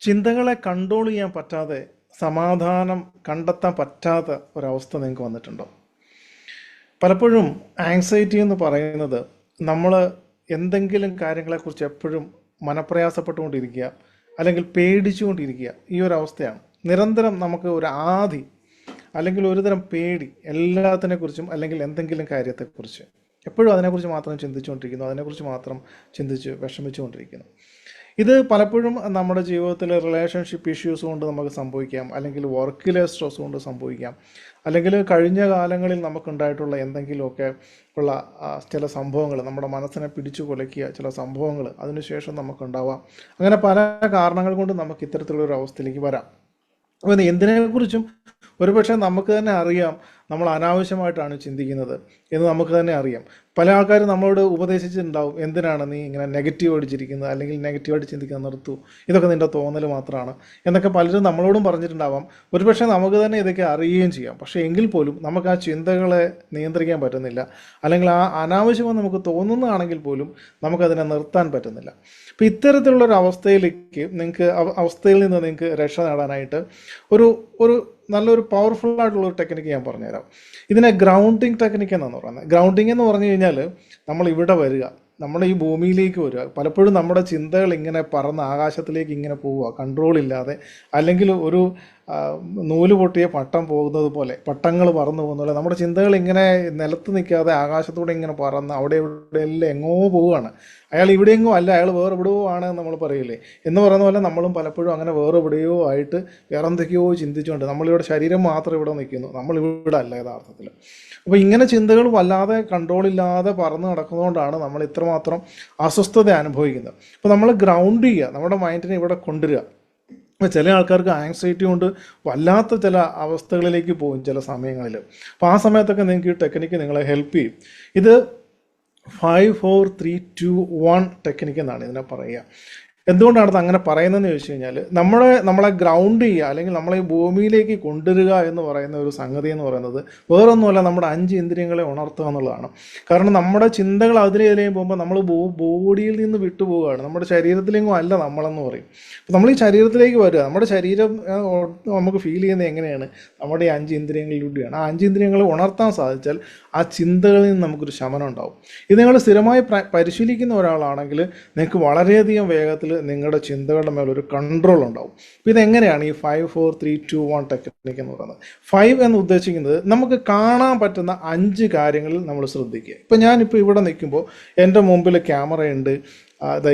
ചിന്തകളെ കൺട്രോൾ ചെയ്യാൻ പറ്റാതെ സമാധാനം കണ്ടെത്താൻ പറ്റാത്ത ഒരവസ്ഥ നിങ്ങൾക്ക് വന്നിട്ടുണ്ടോ? പലപ്പോഴും ആങ്സൈറ്റി എന്ന് പറയുന്നത് നമ്മൾ എന്തെങ്കിലും കാര്യങ്ങളെക്കുറിച്ച് എപ്പോഴും മനപ്രയാസപ്പെട്ടുകൊണ്ടിരിക്കുക അല്ലെങ്കിൽ പേടിച്ചുകൊണ്ടിരിക്കുക, ഈ ഒരു അവസ്ഥയാണ്. നിരന്തരം നമുക്ക് ഒരു ആധി അല്ലെങ്കിൽ ഒരുതരം പേടി എല്ലാത്തിനെക്കുറിച്ചും അല്ലെങ്കിൽ എന്തെങ്കിലും കാര്യത്തെക്കുറിച്ച് എപ്പോഴും അതിനെക്കുറിച്ച് മാത്രം ചിന്തിച്ചുകൊണ്ടിരിക്കുന്നു, അതിനെക്കുറിച്ച് മാത്രം ചിന്തിച്ച് വിഷമിച്ചുകൊണ്ടിരിക്കുന്നു. ഇത് പലപ്പോഴും നമ്മുടെ ജീവിതത്തിലെ റിലേഷൻഷിപ്പ് ഇഷ്യൂസ് കൊണ്ട് നമുക്ക് സംഭവിക്കാം, അല്ലെങ്കിൽ വർക്കിലെ സ്ട്രെസ് കൊണ്ട് സംഭവിക്കാം, അല്ലെങ്കിൽ കഴിഞ്ഞ കാലങ്ങളിൽ നമുക്കുണ്ടായിട്ടുള്ള എന്തെങ്കിലുമൊക്കെ ഉള്ള ചില സംഭവങ്ങൾ നമ്മുടെ മനസ്സിനെ പിടിച്ചു കുലക്കിയ ചില സംഭവങ്ങൾ അതിനുശേഷം നമുക്കുണ്ടാവാം. അങ്ങനെ പല കാരണങ്ങൾ കൊണ്ട് നമുക്ക് ഇത്തരത്തിലുള്ളൊരു അവസ്ഥയിലേക്ക് വരാം. അപ്പോൾ എന്തിനെക്കുറിച്ചും ഒരുപക്ഷെ നമുക്ക് തന്നെ അറിയാം നമ്മൾ അനാവശ്യമായിട്ടാണ് ചിന്തിക്കുന്നത് എന്ന് നമുക്ക് തന്നെ അറിയാം. പല ആൾക്കാരും നമ്മളോട് ഉപദേശിച്ചിട്ടുണ്ടാവും, എന്തിനാണ് നീ ഇങ്ങനെ നെഗറ്റീവ് അടിച്ചിരിക്കുന്നത്, അല്ലെങ്കിൽ നെഗറ്റീവായിട്ട് ചിന്തിക്കാൻ നിർത്തൂ, ഇതൊക്കെ നിൻ്റെ തോന്നൽ മാത്രമാണ് എന്നൊക്കെ പലരും നമ്മളോടും പറഞ്ഞിട്ടുണ്ടാവാം. ഒരുപക്ഷെ നമുക്ക് തന്നെ ഇതൊക്കെ അറിയുകയും ചെയ്യാം. പക്ഷേ എങ്കിൽ പോലും നമുക്ക് ആ ചിന്തകളെ നിയന്ത്രിക്കാൻ പറ്റുന്നില്ല, അല്ലെങ്കിൽ ആ അനാവശ്യമെന്ന് നമുക്ക് തോന്നുന്നതാണെങ്കിൽ പോലും നമുക്കതിനെ നിർത്താൻ പറ്റുന്നില്ല. അപ്പോൾ ഇത്തരത്തിലുള്ളൊരു അവസ്ഥയിൽ നിന്ന് നിങ്ങൾക്ക് രക്ഷ നേടാനായിട്ട് ഒരു നല്ലൊരു പവർഫുൾ ആയിട്ടുള്ളൊരു ടെക്നിക്ക് ഞാൻ പറഞ്ഞുതരാം. ഇതിനെ ഗ്രൗണ്ടിങ് ടെക്നിക്ക് എന്നാണ് പറയുന്നത്. ഗ്രൗണ്ടിങ് എന്ന് പറഞ്ഞു കഴിഞ്ഞാൽ നമ്മൾ ഇവിടെ വരിക, നമ്മുടെ ഈ ഭൂമിയിലേക്ക് വരിക. പലപ്പോഴും നമ്മുടെ ചിന്തകൾ ഇങ്ങനെ പറന്ന് ആകാശത്തിലേക്ക് ഇങ്ങനെ പോവുക കൺട്രോൾ ഇല്ലാതെ, അല്ലെങ്കിൽ ഒരു നൂല് പൊട്ടിയ പട്ടം പോകുന്നത് പോലെ, പട്ടങ്ങൾ പറന്നു പോകുന്ന പോലെ നമ്മുടെ ചിന്തകൾ ഇങ്ങനെ നിലത്ത് നിൽക്കാതെ ആകാശത്തൂടെ ഇങ്ങനെ പറന്ന് അവിടെ ഇവിടെ എല്ലാം എങ്ങോ പോവുകയാണ്. അയാൾ ഇവിടെയെങ്ങോ അല്ല, അയാൾ വേറെ എവിടെയോ ആണ് എന്ന് നമ്മൾ പറയില്ലേ എന്ന് പറയുന്ന പോലെ നമ്മളും പലപ്പോഴും അങ്ങനെ വേറെ എവിടെയോ ആയിട്ട് വേറെ എന്തൊക്കെയോ ചിന്തിച്ചുകൊണ്ട് നമ്മളിവിടെ ശരീരം മാത്രം ഇവിടെ നിൽക്കുന്നു, നമ്മളിവിടെ അല്ല യഥാർത്ഥത്തിൽ. അപ്പോൾ ഇങ്ങനെ ചിന്തകൾ വല്ലാതെ കൺട്രോളില്ലാതെ പറന്ന് നടക്കുന്നതുകൊണ്ടാണ് നമ്മൾ ഇത്രമാത്രം അസ്വസ്ഥത അനുഭവിക്കുന്നത്. അപ്പോൾ നമ്മൾ ഗ്രൗണ്ട് ചെയ്യുക, നമ്മുടെ മൈൻഡിനെ ഇവിടെ കൊണ്ടുവരിക. ചില ആൾക്കാർക്ക് ആങ്സൈറ്റി കൊണ്ട് വല്ലാത്ത ചില അവസ്ഥകളിലേക്ക് പോകും ചില സമയങ്ങളിൽ. അപ്പോൾ ആ സമയത്തൊക്കെ നിങ്ങൾക്ക് ഈ ടെക്നിക്ക് നിങ്ങളെ ഹെൽപ്പ് ചെയ്യും. ഇത് 5 4 3 2 1 ടെക്നിക്ക് എന്നാണ് ഇതിനെ പറയുക. എന്തുകൊണ്ടാണ് അത് അങ്ങനെ പറയുന്നതെന്ന് ചോദിച്ചു കഴിഞ്ഞാൽ, നമ്മളെ ഗ്രൗണ്ട് ചെയ്യുക അല്ലെങ്കിൽ നമ്മളെ ഈ ഭൂമിയിലേക്ക് കൊണ്ടുവരിക എന്ന് പറയുന്ന ഒരു സംഗതി എന്ന് പറയുന്നത് വേറൊന്നുമല്ല, നമ്മുടെ 5 ഇന്ദ്രിയങ്ങളെ ഉണർത്തുക എന്നുള്ളതാണ്. കാരണം നമ്മുടെ ചിന്തകൾ അതിലേതിലേയും പോകുമ്പോൾ നമ്മൾ ബോഡിയിൽ നിന്ന് വിട്ടുപോവുകയാണ്, നമ്മുടെ ശരീരത്തിലേക്കും അല്ല നമ്മളെന്ന് പറയും. അപ്പോൾ നമ്മൾ ഈ ശരീരത്തിലേക്ക് വരിക, നമ്മുടെ ശരീരം നമുക്ക് ഫീൽ ചെയ്യുന്നത് എങ്ങനെയാണ്, നമ്മുടെ ഈ 5 ഇന്ദ്രിയങ്ങളിലൂടെയാണ്. ആ 5 ഇന്ദ്രിയങ്ങളെ ഉണർത്താൻ സാധിച്ചാൽ ആ ചിന്തകളിൽ നിന്ന് നമുക്കൊരു ശമനം ഉണ്ടാവും. ഇത് നിങ്ങൾ സ്ഥിരമായി പരിശീലിക്കുന്ന ഒരാളാണെങ്കിൽ നിങ്ങൾക്ക് വളരെയധികം വേഗത്തിൽ നിങ്ങളുടെ ചിന്തകളുടെ മേലൊരു കൺട്രോൾ ഉണ്ടാവും. അപ്പോൾ ഇതെങ്ങനെയാണ് ഈ 5 4 3 2 1 ടെക്നിക്ക് എന്ന് പറയുന്നത്? 5 എന്ന് ഉദ്ദേശിക്കുന്നത് നമുക്ക് കാണാൻ പറ്റുന്ന 5 കാര്യങ്ങളിൽ നമ്മൾ ശ്രദ്ധിക്കുക. ഇപ്പോൾ ഞാനിപ്പോൾ ഇവിടെ നിൽക്കുമ്പോൾ എൻ്റെ മുമ്പിൽ ക്യാമറയുണ്ട്,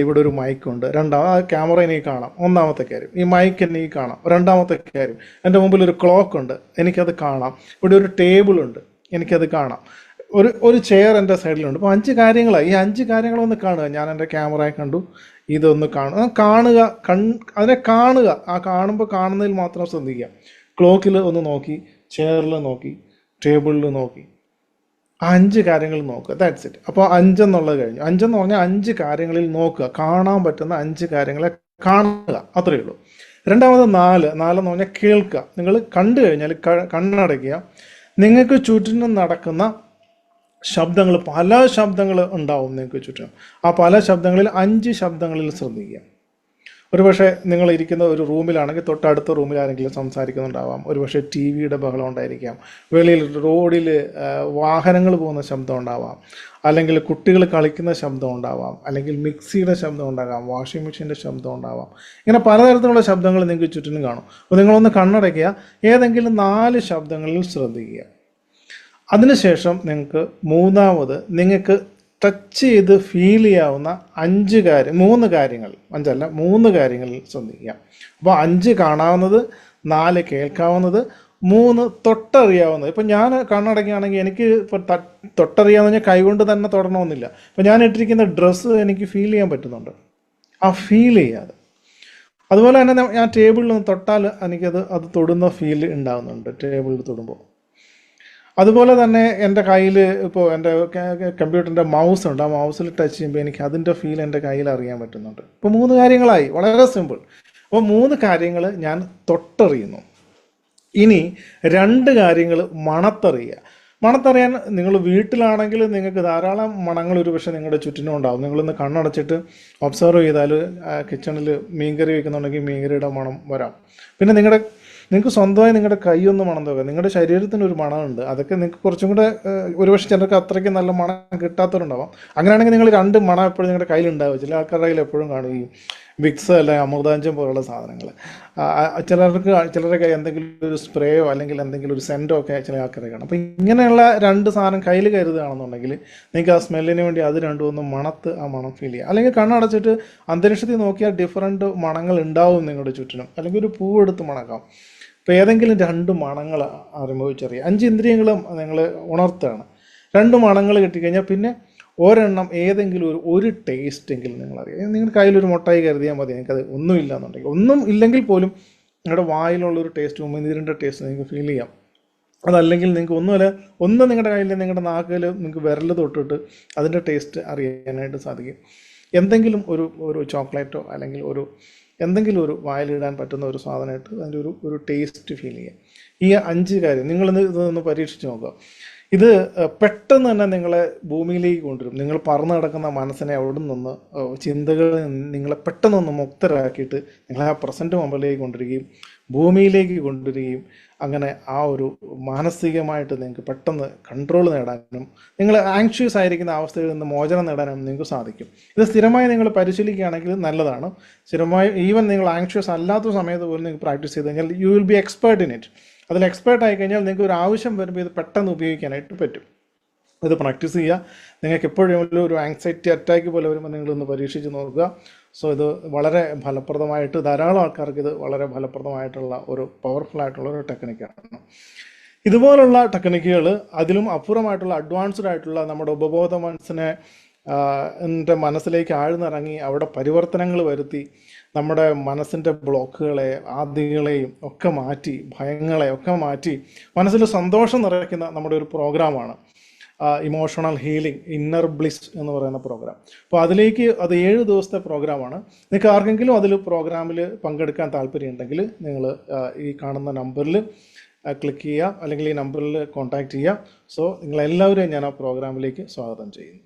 ഇവിടെ ഒരു മൈക്കുണ്ട്. ആ ക്യാമറ എനിക്ക് കാണാം, ഒന്നാമത്തെ കാര്യം. ഈ മൈക്ക് എനിക്ക് കാണാം, രണ്ടാമത്തെ കാര്യം. എൻ്റെ മുമ്പിൽ ഒരു ക്ലോക്ക് ഉണ്ട്, എനിക്കത് കാണാം. ഇവിടെ ഒരു ടേബിളുണ്ട്, എനിക്കത് കാണാം. ഒരു ചെയർ എൻ്റെ സൈഡിലുണ്ട്. അപ്പോൾ 5 കാര്യങ്ങളാണ്. ഈ 5 കാര്യങ്ങളൊന്ന് കാണുക. ഞാൻ എൻ്റെ ക്യാമറയെ കണ്ടു, ഇതൊന്ന് കാണുക, അതിനെ കാണുക. ആ കാണുമ്പോൾ കാണുന്നതിൽ മാത്രം ശ്രദ്ധിക്കുക. ക്ലോക്കിൽ ഒന്ന് നോക്കി, ചെയറിൽ നോക്കി, ടേബിളിൽ നോക്കി, 5 കാര്യങ്ങൾ നോക്കുക. That's it. അപ്പോൾ 5 എന്നുള്ളത് കഴിഞ്ഞു. 5 എന്ന് പറഞ്ഞാൽ 5 കാര്യങ്ങളിൽ നോക്കുക, കാണാൻ പറ്റുന്ന 5 കാര്യങ്ങളെ കാണുക, അത്രയേ ഉള്ളൂ. രണ്ടാമത് 4 എന്ന് പറഞ്ഞാൽ കേൾക്കുക. നിങ്ങൾ കണ്ടു കഴിഞ്ഞാൽ കണ്ണടയ്ക്കുക. നിങ്ങൾക്ക് ചുറ്റിനും നടക്കുന്ന ശബ്ദങ്ങൾ, പല ശബ്ദങ്ങൾ ഉണ്ടാവും നിങ്ങൾക്ക് ചുറ്റും. ആ പല ശബ്ദങ്ങളിൽ 5 ശബ്ദങ്ങളിൽ ശ്രദ്ധിക്കുക. ഒരുപക്ഷെ നിങ്ങൾ ഇരിക്കുന്ന ഒരു റൂമിലാണെങ്കിൽ തൊട്ടടുത്ത റൂമിൽ ആരെങ്കിലും സംസാരിക്കുന്നുണ്ടാവാം. ഒരുപക്ഷെ ടി വിയുടെ ബഹളം ഉണ്ടായിരിക്കാം, വെളിയിൽ റോഡിൽ വാഹനങ്ങൾ പോകുന്ന ശബ്ദം ഉണ്ടാവാം, അല്ലെങ്കിൽ കുട്ടികൾ കളിക്കുന്ന ശബ്ദം ഉണ്ടാവാം, അല്ലെങ്കിൽ മിക്സിയുടെ ശബ്ദം ഉണ്ടാകാം, വാഷിംഗ് മെഷീൻ്റെ ശബ്ദം ഉണ്ടാവാം. ഇങ്ങനെ പലതരത്തിലുള്ള ശബ്ദങ്ങൾ നിങ്ങൾക്ക് ചുറ്റിനും കാണും. അപ്പോൾ നിങ്ങളൊന്ന് കണ്ണടയ്ക്കുക, ഏതെങ്കിലും 4 ശബ്ദങ്ങളിൽ ശ്രദ്ധിക്കുക. അതിനുശേഷം നിങ്ങൾക്ക് നിങ്ങൾക്ക് ടച്ച് ചെയ്ത് ഫീൽ ചെയ്യാവുന്ന 3 കാര്യങ്ങൾ, 5 അല്ല 3 കാര്യങ്ങളിൽ ശ്രദ്ധിക്കുക. അപ്പോൾ 5 കാണാവുന്നത്, 4 കേൾക്കാവുന്നത്, 3 തൊട്ടറിയാവുന്നത്. ഇപ്പം ഞാൻ കണ്ണടയ്ക്കുകയാണെങ്കിൽ എനിക്ക് ഇപ്പോൾ തൊട്ടറിയാമെന്ന് പറഞ്ഞാൽ കൈകൊണ്ട് തന്നെ തൊടണമെന്നില്ല. അപ്പോൾ ഞാൻ ഇട്ടിരിക്കുന്ന ഡ്രസ്സ് എനിക്ക് ഫീൽ ചെയ്യാൻ പറ്റുന്നുണ്ട്, ആ ഫീൽ ചെയ്യാതെ. അതുപോലെ തന്നെ ഞാൻ ടേബിളിൽ നിന്ന് തൊട്ടാൽ അത് തൊടുന്ന ഫീൽ ഉണ്ടാകുന്നുണ്ട് ടേബിളിൽ തൊടുമ്പോൾ. അതുപോലെ തന്നെ എൻ്റെ കയ്യിൽ ഇപ്പോൾ എൻ്റെ കമ്പ്യൂട്ടറിൻ്റെ മൗസ് ഉണ്ട്, ആ മൗസിൽ ടച്ച് ചെയ്യുമ്പോൾ എനിക്ക് അതിൻ്റെ ഫീൽ എൻ്റെ കയ്യിൽ അറിയാൻ പറ്റുന്നുണ്ട്. ഇപ്പോൾ 3 കാര്യങ്ങളായി, വളരെ സിമ്പിൾ. അപ്പോൾ 3 കാര്യങ്ങൾ ഞാൻ തൊട്ടറിയുന്നു. ഇനി 2 കാര്യങ്ങൾ മണത്തറിയുക. മണത്തറിയാൻ നിങ്ങൾ വീട്ടിലാണെങ്കിൽ നിങ്ങൾക്ക് ധാരാളം മണങ്ങൾ ഒരു പക്ഷേ നിങ്ങളുടെ ചുറ്റിനും ഉണ്ടാവും. നിങ്ങളൊന്ന് കണ്ണടച്ചിട്ട് ഒബ്സർവ് ചെയ്താൽ കിച്ചണിൽ മീൻകറി വയ്ക്കുന്നുണ്ടെങ്കിൽ മീൻകറിയുടെ മണം വരാം. പിന്നെ നിങ്ങൾക്ക് സ്വന്തമായി നിങ്ങളുടെ കൈയൊന്ന് മണം നോക്കുക. നിങ്ങളുടെ ശരീരത്തിന് ഒരു മണമുണ്ട്. അതൊക്കെ നിങ്ങൾക്ക് കുറച്ചും കൂടെ ഒരുപക്ഷെ ചിലർക്ക് അത്രയ്ക്ക് നല്ല മണം കിട്ടാത്തവരുണ്ടാവാം. അങ്ങനെയാണെങ്കിൽ നിങ്ങൾ 2 മണം എപ്പോഴും നിങ്ങളുടെ കയ്യിലുണ്ടാവുക. ചില ആൾക്കാരുടെ കയ്യിൽ എപ്പോഴും കാണുകയും വിക്സ് അല്ലെങ്കിൽ അമൃതാഞ്ചം പോലുള്ള സാധനങ്ങൾ, ചിലരുടെ കയ്യിൽ എന്തെങ്കിലും ഒരു സ്പ്രേയോ അല്ലെങ്കിൽ എന്തെങ്കിലും ഒരു സെൻറ്റോ ഒക്കെ ചില ആൾക്കാരെ കാണും. അപ്പോൾ ഇങ്ങനെയുള്ള 2 സാധനം കയ്യിൽ കരുതുകയാണെന്നുണ്ടെങ്കിൽ നിങ്ങൾക്ക് ആ സ്മെല്ലിന് വേണ്ടി അത് രണ്ടും ഒന്ന് മണത്ത് ആ മണം ഫീൽ ചെയ്യുക. അല്ലെങ്കിൽ കണ്ണടച്ചിട്ട് അന്തരീക്ഷത്തിൽ നോക്കിയാൽ ഡിഫറൻറ്റ് മണങ്ങൾ ഉണ്ടാവും നിങ്ങളുടെ ചുറ്റിനും. അല്ലെങ്കിൽ ഒരു പൂവെടുത്ത് മണക്കാം. ഇപ്പോൾ ഏതെങ്കിലും 2 മണങ്ങൾ അനുഭവിച്ചറിയുക. 5 ഇന്ദ്രിയങ്ങളും നിങ്ങൾ ഉണർത്തുകയാണ്. 2 മണങ്ങൾ കിട്ടിക്കഴിഞ്ഞാൽ പിന്നെ ഒരെണ്ണം ഏതെങ്കിലും ഒരു ടേസ്റ്റ് എങ്കിലും നിങ്ങളറിയാം. നിങ്ങളുടെ കയ്യിലൊരു മുട്ടായി കരുതിയാൽ മതി. നിങ്ങൾക്കത് ഒന്നുമില്ല എന്നുണ്ടെങ്കിൽ, ഒന്നും ഇല്ലെങ്കിൽ പോലും നിങ്ങളുടെ വായിലുള്ളൊരു ടേസ്റ്റ്, ഉമിനീരിൻ്റെ ടേസ്റ്റ് നിങ്ങൾക്ക് ഫീൽ ചെയ്യാം. അതല്ലെങ്കിൽ നിങ്ങൾക്ക് ഒന്നും നിങ്ങളുടെ കയ്യിൽ, നിങ്ങളുടെ നാക്കിൽ നിങ്ങൾക്ക് വിരൽ തൊട്ടിട്ട് അതിൻ്റെ ടേസ്റ്റ് അറിയാനായിട്ട് സാധിക്കും. എന്തെങ്കിലും ഒരു ചോക്ലേറ്റോ അല്ലെങ്കിൽ എന്തെങ്കിലും ഒരു വായിലിടാൻ പറ്റുന്ന ഒരു സാധനമായിട്ട് അതിൻ്റെ ഒരു ടേസ്റ്റ് ഫീൽ ചെയ്യുക. ഈ 5 കാര്യം ഇതൊന്ന് പരീക്ഷിച്ച് നോക്കുക. ഇത് പെട്ടെന്ന് തന്നെ നിങ്ങളെ ഭൂമിയിലേക്ക് കൊണ്ടുവരും. നിങ്ങൾ പറന്ന് കിടക്കുന്ന മനസ്സിനെ അവിടെ നിന്ന്, ചിന്തകളിൽ നിങ്ങളെ പെട്ടെന്നൊന്ന് മുക്തരാക്കിയിട്ട് നിങ്ങളെ ആ പ്രസൻറ്റ് മൊമെൻറ്റിലേക്ക് കൊണ്ടുവരികയും ഭൂമിയിലേക്ക് കൊണ്ടുവരികയും അങ്ങനെ ആ ഒരു മാനസികമായിട്ട് നിങ്ങൾക്ക് പെട്ടെന്ന് കൺട്രോൾ നേടാനും നിങ്ങൾ ആങ്ഷ്യസ് ആയിരിക്കുന്ന അവസ്ഥയിൽ നിന്ന് മോചനം നേടാനും നിങ്ങൾക്ക് സാധിക്കും. ഇത് സ്ഥിരമായി നിങ്ങൾ പരിശീലിക്കുകയാണെങ്കിൽ നല്ലതാണ്. സ്ഥിരമായി ഈവൻ നിങ്ങൾ ആങ്ഷ്യസ് അല്ലാത്ത സമയത്ത് പോലും നിങ്ങൾ പ്രാക്ടീസ് ചെയ്ത് കഴിഞ്ഞാൽ you will be expert in it. അതിൽ എക്സ്പേർട്ട് ആയി കഴിഞ്ഞാൽ നിങ്ങൾക്ക് ഒരു ആവശ്യം വരുമ്പോൾ ഇത് പെട്ടെന്ന് ഉപയോഗിക്കാനായിട്ട് പറ്റും. ഇത് പ്രാക്ടീസ് ചെയ്യുക. നിങ്ങൾക്ക് എപ്പോഴും ഒരു ആങ്സൈറ്റി അറ്റാക്ക് പോലെ വരുമ്പോൾ നിങ്ങളൊന്ന് പരീക്ഷിച്ച് നോക്കുക. സോ ഇത് വളരെ ഫലപ്രദമായിട്ട്, ധാരാളം ആൾക്കാർക്ക് ഇത് വളരെ ഫലപ്രദമായിട്ടുള്ള ഒരു പവർഫുൾ ആയിട്ടുള്ള ഒരു ടെക്നിക്കാണ്. ഇതുപോലുള്ള ടെക്നിക്കുകൾ അതിലും അപ്പുറമായിട്ടുള്ള അഡ്വാൻസ്ഡ് ആയിട്ടുള്ള നമ്മുടെ ഉപബോധ മനസ്സിലേക്ക് ആഴ്ന്നിറങ്ങി അവിടെ പരിവർത്തനങ്ങൾ വരുത്തി നമ്മുടെ മനസ്സിൻ്റെ ബ്ലോക്കുകളെ, ആദികളെയും ഒക്കെ മാറ്റി, ഭയങ്ങളെ ഒക്കെ മാറ്റി മനസ്സിൽ സന്തോഷം നിറയ്ക്കുന്ന നമ്മുടെ ഒരു പ്രോഗ്രാമാണ് ഇമോഷണൽ ഹീലിംഗ് ഇന്നർ ബ്ലിസ് എന്ന് പറയുന്ന പ്രോഗ്രാം. അപ്പോൾ അത് 7 ദിവസത്തെ പ്രോഗ്രാമാണ്. നിങ്ങൾക്ക് ആർക്കെങ്കിലും പ്രോഗ്രാമിൽ പങ്കെടുക്കാൻ താല്പര്യമുണ്ടെങ്കിൽ നിങ്ങൾ ഈ കാണുന്ന നമ്പറിൽ ക്ലിക്ക് ചെയ്യുക, അല്ലെങ്കിൽ ഈ നമ്പറിൽ കോൺടാക്റ്റ് ചെയ്യുക. സോ നിങ്ങളെല്ലാവരെയും ഞാൻ ആ പ്രോഗ്രാമിലേക്ക് സ്വാഗതം ചെയ്യുന്നു.